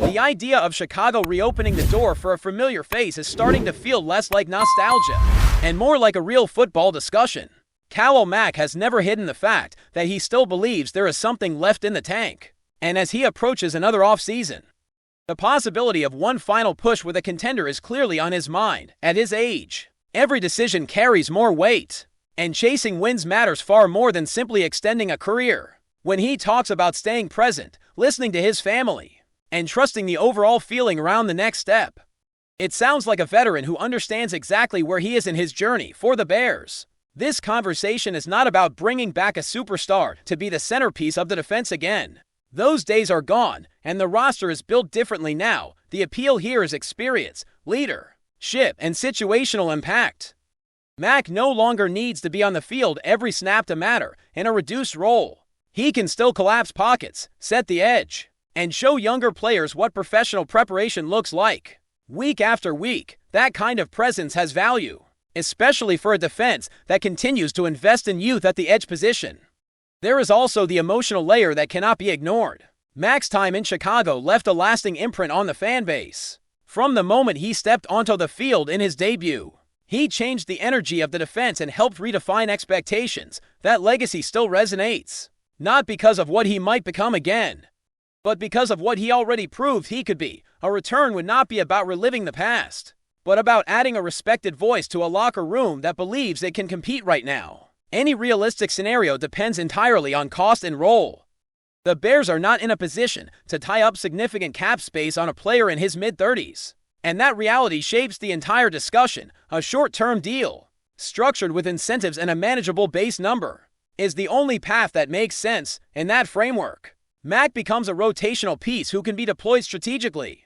The idea of Chicago reopening the door for a familiar face is starting to feel less like nostalgia and more like a real football discussion. Mack has never hidden the fact that he still believes there is something left in the tank. And as he approaches another offseason, the possibility of one final push with a contender is clearly on his mind. At his age, every decision carries more weight, and chasing wins matters far more than simply extending a career. When he talks about staying present, listening to his family, and trusting the overall feeling around the next step, it sounds like a veteran who understands exactly where he is in his journey for the Bears. This conversation is not about bringing back a superstar to be the centerpiece of the defense again. Those days are gone, and the roster is built differently now. The appeal here is experience, leadership, and situational impact. Mack no longer needs to be on the field every snap to matter in a reduced role. He can still collapse pockets, set the edge, and show younger players what professional preparation looks like. Week after week, that kind of presence has value, especially for a defense that continues to invest in youth at the edge position. There is also the emotional layer that cannot be ignored. Mack's time in Chicago left a lasting imprint on the fan base. From the moment he stepped onto the field in his debut, he changed the energy of the defense and helped redefine expectations. That legacy still resonates, not because of what he might become again, but because of what he already proved he could be. A return would not be about reliving the past, but about adding a respected voice to a locker room that believes it can compete right now. Any realistic scenario depends entirely on cost and role. The Bears are not in a position to tie up significant cap space on a player in his mid-30s, and that reality shapes the entire discussion. A short-term deal, structured with incentives and a manageable base number, is the only path that makes sense in that framework. Mack becomes a rotational piece who can be deployed strategically,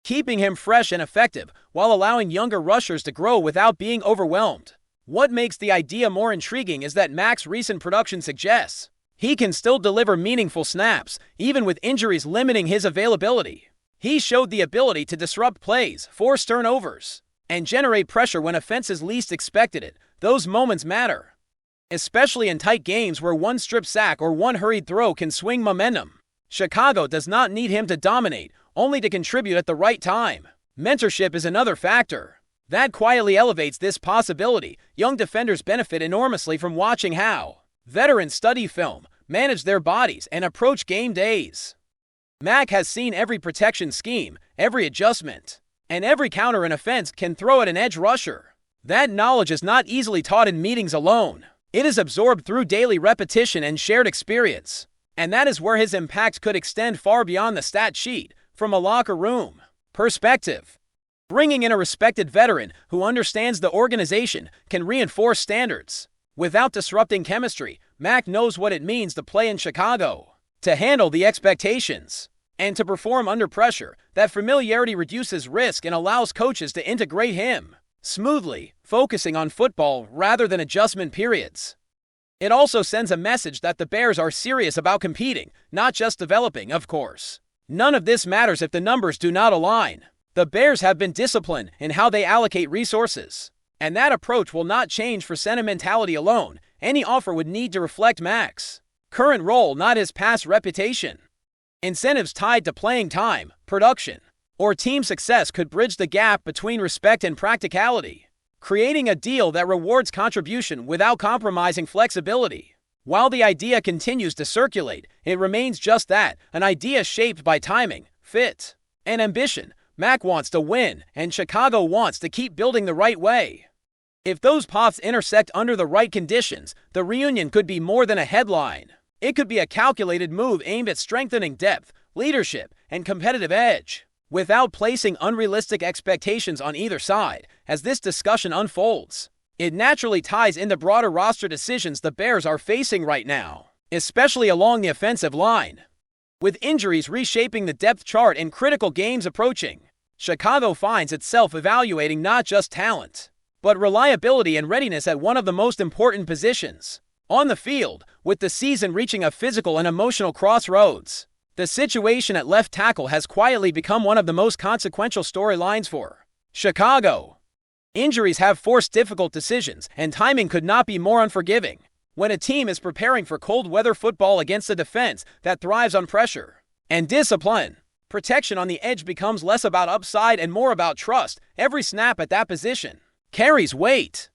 keeping him fresh and effective while allowing younger rushers to grow without being overwhelmed. What makes the idea more intriguing is that Mack's recent production suggests he can still deliver meaningful snaps, even with injuries limiting his availability. He showed the ability to disrupt plays, force turnovers, and generate pressure when offenses least expected it. Those moments matter, especially in tight games where one strip sack or one hurried throw can swing momentum. Chicago does not need him to dominate, only to contribute at the right time. Mentorship is another factor that quietly elevates this possibility. Young defenders benefit enormously from watching how veterans study film, manage their bodies, and approach game days. Mack has seen every protection scheme, every adjustment, and every counter an offense can throw at an edge rusher. That knowledge is not easily taught in meetings alone. It is absorbed through daily repetition and shared experience. And that is where his impact could extend far beyond the stat sheet. From a locker room perspective, bringing in a respected veteran who understands the organization can reinforce standards without disrupting chemistry. Mack knows what it means to play in Chicago, to handle the expectations, and to perform under pressure. That familiarity reduces risk and allows coaches to integrate him smoothly, focusing on football rather than adjustment periods. It also sends a message that the Bears are serious about competing, not just developing, of course. None of this matters if the numbers do not align. The Bears have been disciplined in how they allocate resources, and that approach will not change for sentimentality alone. Any offer would need to reflect Mack's current role, not his past reputation. Incentives tied to playing time, production, or team success could bridge the gap between respect and practicality, creating a deal that rewards contribution without compromising flexibility. While the idea continues to circulate, it remains just that, an idea shaped by timing, fit, and ambition. Mack wants to win, and Chicago wants to keep building the right way. If those paths intersect under the right conditions, the reunion could be more than a headline. It could be a calculated move aimed at strengthening depth, leadership, and competitive edge, without placing unrealistic expectations on either side. As this discussion unfolds, it naturally ties into broader roster decisions the Bears are facing right now, especially along the offensive line. With injuries reshaping the depth chart and critical games approaching, Chicago finds itself evaluating not just talent, but reliability and readiness at one of the most important positions on the field. With the season reaching a physical and emotional crossroads, the situation at left tackle has quietly become one of the most consequential storylines for Chicago. Injuries have forced difficult decisions, and timing could not be more unforgiving. When a team is preparing for cold weather football against a defense that thrives on pressure and discipline, Protection on the edge becomes less about upside and more about trust. Every snap at that position carries weight,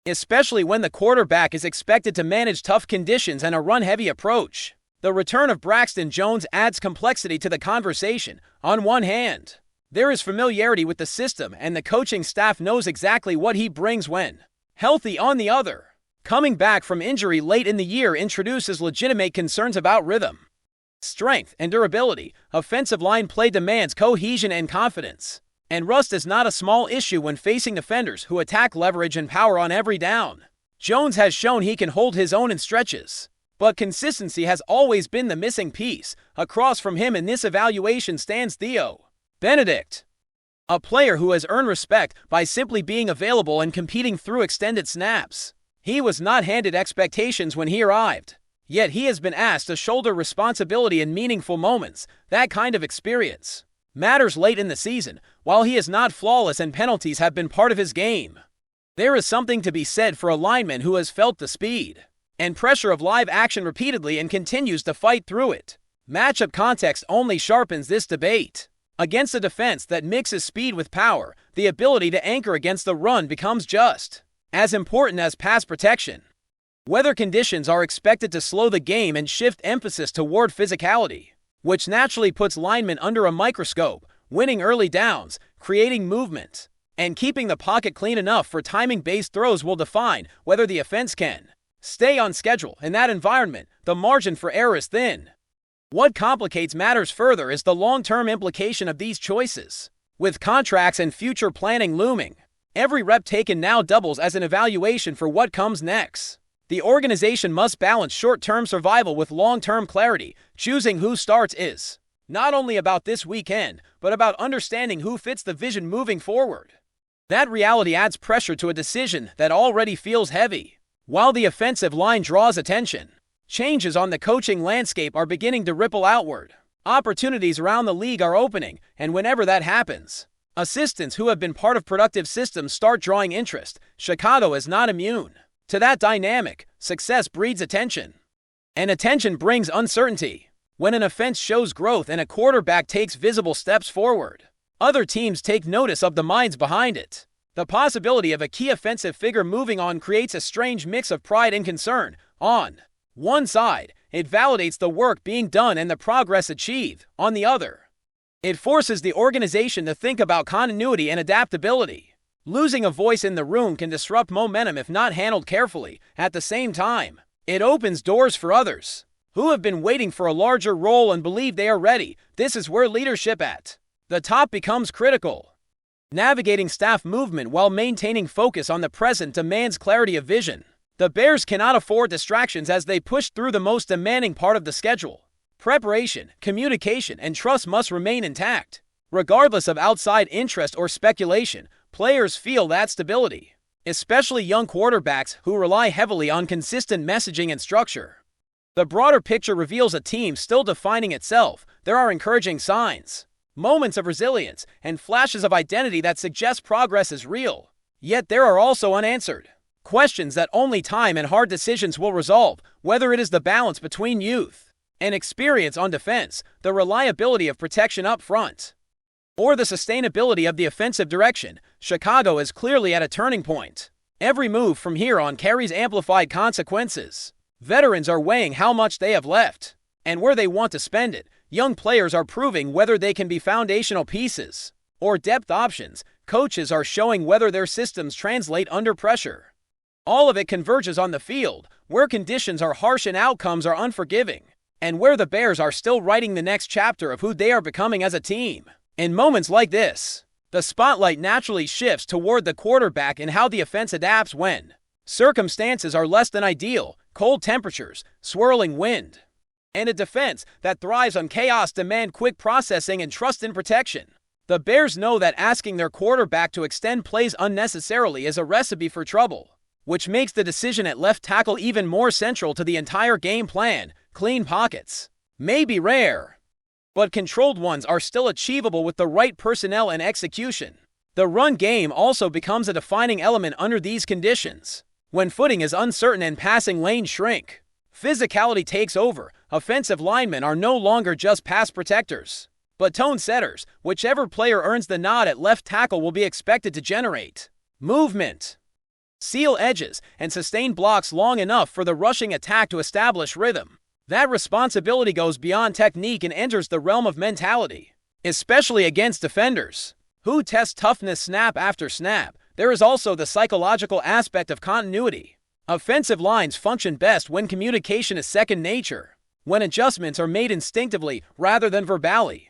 especially when the quarterback is expected to manage tough conditions and a run-heavy approach. The return of Braxton Jones adds complexity to the conversation. On one hand, there is familiarity with the system, and the coaching staff knows exactly what he brings when healthy. On the other, coming back from injury late in the year introduces legitimate concerns about rhythm, strength, and durability. Offensive line play demands cohesion and confidence, and rust is not a small issue when facing defenders who attack leverage and power on every down. Jones has shown he can hold his own in stretches, but consistency has always been the missing piece. Across from him in this evaluation stands Theo Benedict, a player who has earned respect by simply being available and competing through extended snaps. He was not handed expectations when he arrived, yet he has been asked to shoulder responsibility in meaningful moments. That kind of experience matters late in the season. While he is not flawless and penalties have been part of his game, there is something to be said for a lineman who has felt the speed and pressure of live action repeatedly and continues to fight through it. Matchup context only sharpens this debate. Against a defense that mixes speed with power, the ability to anchor against the run becomes just as important as pass protection. Weather conditions are expected to slow the game and shift emphasis toward physicality, which naturally puts linemen under a microscope. Winning early downs, creating movement, and keeping the pocket clean enough for timing-based throws will define whether the offense can stay on schedule. In that environment, the margin for error is thin. What complicates matters further is the long-term implication of these choices. With contracts and future planning looming, every rep taken now doubles as an evaluation for what comes next. The organization must balance short-term survival with long-term clarity. Choosing who starts is not only about this weekend, but about understanding who fits the vision moving forward. That reality adds pressure to a decision that already feels heavy. While the offensive line draws attention, changes on the coaching landscape are beginning to ripple outward. Opportunities around the league are opening, and whenever that happens, assistants who have been part of productive systems start drawing interest. Chicago is not immune to that dynamic. Success breeds attention, and attention brings uncertainty. When an offense shows growth and a quarterback takes visible steps forward, other teams take notice of the minds behind it. The possibility of a key offensive figure moving on creates a strange mix of pride and concern. On one side, it validates the work being done and the progress achieved. On the other, it forces the organization to think about continuity and adaptability. Losing a voice in the room can disrupt momentum if not handled carefully. At the same time, it opens doors for others who have been waiting for a larger role and believe they are ready. This is where leadership at the top becomes critical. Navigating staff movement while maintaining focus on the present demands clarity of vision. The Bears cannot afford distractions as they push through the most demanding part of the schedule. Preparation, communication, and trust must remain intact. Regardless of outside interest or speculation, players feel that stability, especially young quarterbacks who rely heavily on consistent messaging and structure. The broader picture reveals a team still defining itself. There are encouraging signs, moments of resilience, and flashes of identity that suggest progress is real. Yet there are also unanswered questions that only time and hard decisions will resolve, whether it is the balance between youth and experience on defense, the reliability of protection up front, or the sustainability of the offensive direction. Chicago is clearly at a turning point. Every move from here on carries amplified consequences. Veterans are weighing how much they have left and where they want to spend it. Young players are proving whether they can be foundational pieces or depth options. Coaches are showing whether their systems translate under pressure. All of it converges on the field, where conditions are harsh and outcomes are unforgiving, and where the Bears are still writing the next chapter of who they are becoming as a team. In moments like this, the spotlight naturally shifts toward the quarterback and how the offense adapts when circumstances are less than ideal. Cold temperatures, swirling wind, and a defense that thrives on chaos demand quick processing and trust in protection. The Bears know that asking their quarterback to extend plays unnecessarily is a recipe for trouble, which makes the decision at left tackle even more central to the entire game plan. Clean pockets may be rare, but controlled ones are still achievable with the right personnel and execution. The run game also becomes a defining element under these conditions. When footing is uncertain and passing lanes shrink, physicality takes over. Offensive linemen are no longer just pass protectors, but tone setters, whichever player earns the nod at left tackle, will be expected to generate movement, seal edges, and sustain blocks long enough for the rushing attack to establish rhythm. That responsibility goes beyond technique and enters the realm of mentality, especially against defenders who test toughness snap after snap. There is also the psychological aspect of continuity. Offensive lines function best when communication is second nature, when adjustments are made instinctively rather than verbally.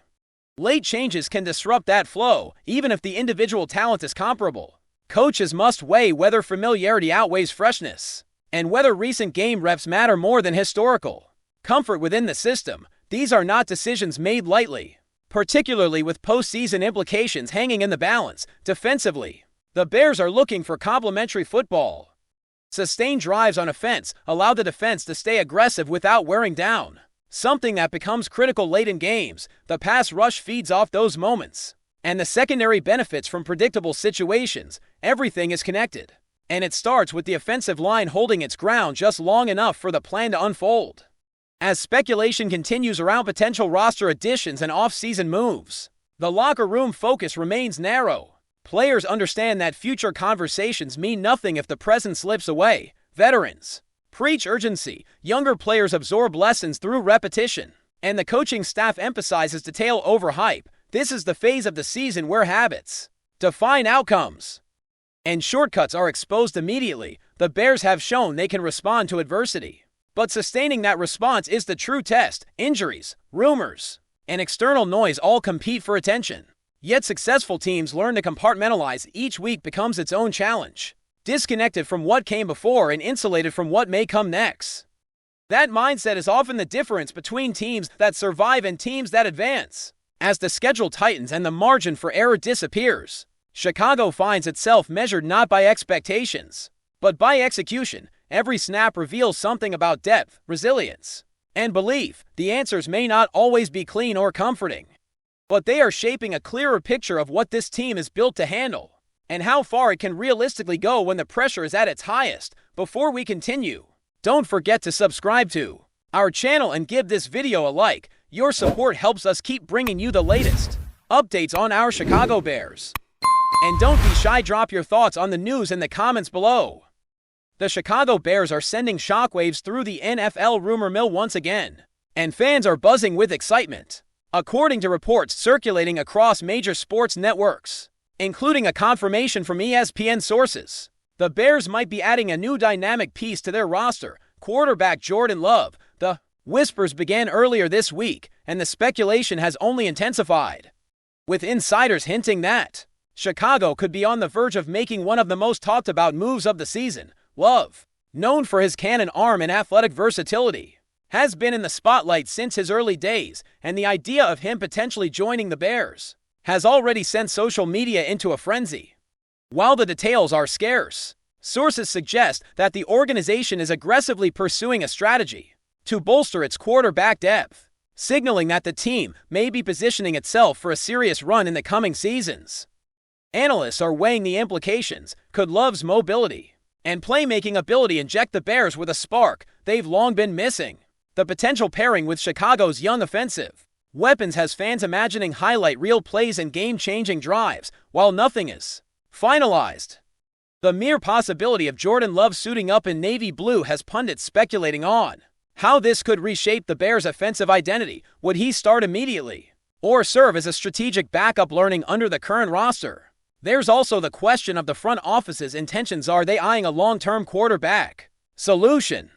Late changes can disrupt that flow, even if the individual talent is comparable. Coaches must weigh whether familiarity outweighs freshness, and whether recent game reps matter more than historical comfort within the system. These are not decisions made lightly, particularly with postseason implications hanging in the balance. Defensively, the Bears are looking for complementary football. Sustained drives on offense allow the defense to stay aggressive without wearing down, something that becomes critical late in games. The pass rush feeds off those moments, and the secondary benefits from predictable situations. Everything is connected, and it starts with the offensive line holding its ground just long enough for the plan to unfold. As speculation continues around potential roster additions and off-season moves, the locker room focus remains narrow. Players understand that future conversations mean nothing if the present slips away. Veterans preach urgency, younger players absorb lessons through repetition, and the coaching staff emphasizes detail over hype. This is the phase of the season where habits define outcomes, and shortcuts are exposed immediately. The Bears have shown they can respond to adversity, but sustaining that response is the true test. Injuries, rumors, and external noise all compete for attention. Yet successful teams learn to compartmentalize. Each week becomes its own challenge, disconnected from what came before and insulated from what may come next. That mindset is often the difference between teams that survive and teams that advance. As the schedule tightens and the margin for error disappears, Chicago finds itself measured not by expectations, but by execution. Every snap reveals something about depth, resilience, and belief. The answers may not always be clean or comforting, but they are shaping a clearer picture of what this team is built to handle, and how far it can realistically go when the pressure is at its highest. Before we continue, don't forget to subscribe to our channel and give this video a like. Your support helps us keep bringing you the latest updates on our Chicago Bears. And don't be shy, drop your thoughts on the news in the comments below. The Chicago Bears are sending shockwaves through the NFL rumor mill once again, and fans are buzzing with excitement. According to reports circulating across major sports networks, including a confirmation from ESPN sources, the Bears might be adding a new dynamic piece to their roster, quarterback Jordan Love. The whispers began earlier this week, and the speculation has only intensified, with insiders hinting that Chicago could be on the verge of making one of the most talked about moves of the season. Love, known for his cannon arm and athletic versatility, has been in the spotlight since his early days, and the idea of him potentially joining the Bears has already sent social media into a frenzy. While the details are scarce, sources suggest that the organization is aggressively pursuing a strategy to bolster its quarterback depth, signaling that the team may be positioning itself for a serious run in the coming seasons. Analysts are weighing the implications. Could Love's mobility and playmaking ability inject the Bears with a spark they've long been missing? The potential pairing with Chicago's young offensive weapons has fans imagining highlight reel plays and game-changing drives. While nothing is finalized, the mere possibility of Jordan Love suiting up in navy blue has pundits speculating on how this could reshape the Bears' offensive identity. Would he start immediately, or serve as a strategic backup learning under the current roster? There's also the question of the front office's intentions. Are they eyeing a long-term quarterback solution,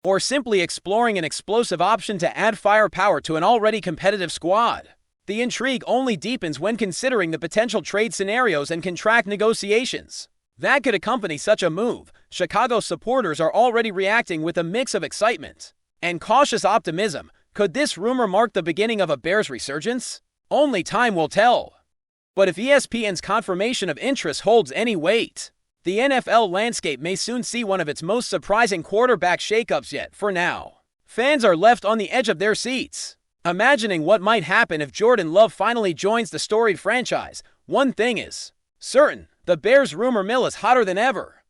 or simply exploring an explosive option to add firepower to an already competitive squad? The intrigue only deepens when considering the potential trade scenarios and contract negotiations that could accompany such a move. Chicago supporters are already reacting with a mix of excitement and cautious optimism. Could this rumor mark the beginning of a Bears resurgence? Only time will tell. But if ESPN's confirmation of interest holds any weight, the NFL landscape may soon see one of its most surprising quarterback shakeups yet. For now, fans are left on the edge of their seats, imagining what might happen if Jordan Love finally joins the storied franchise. One thing is certain: the Bears rumor mill is hotter than ever,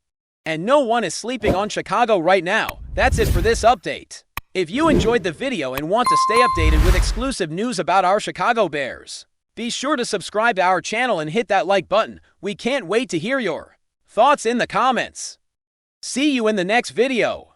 and no one is sleeping on Chicago right now. That's it for this update. If you enjoyed the video and want to stay updated with exclusive news about our Chicago Bears, be sure to subscribe to our channel and hit that like button. We can't wait to hear your thoughts in the comments. See you in the next video.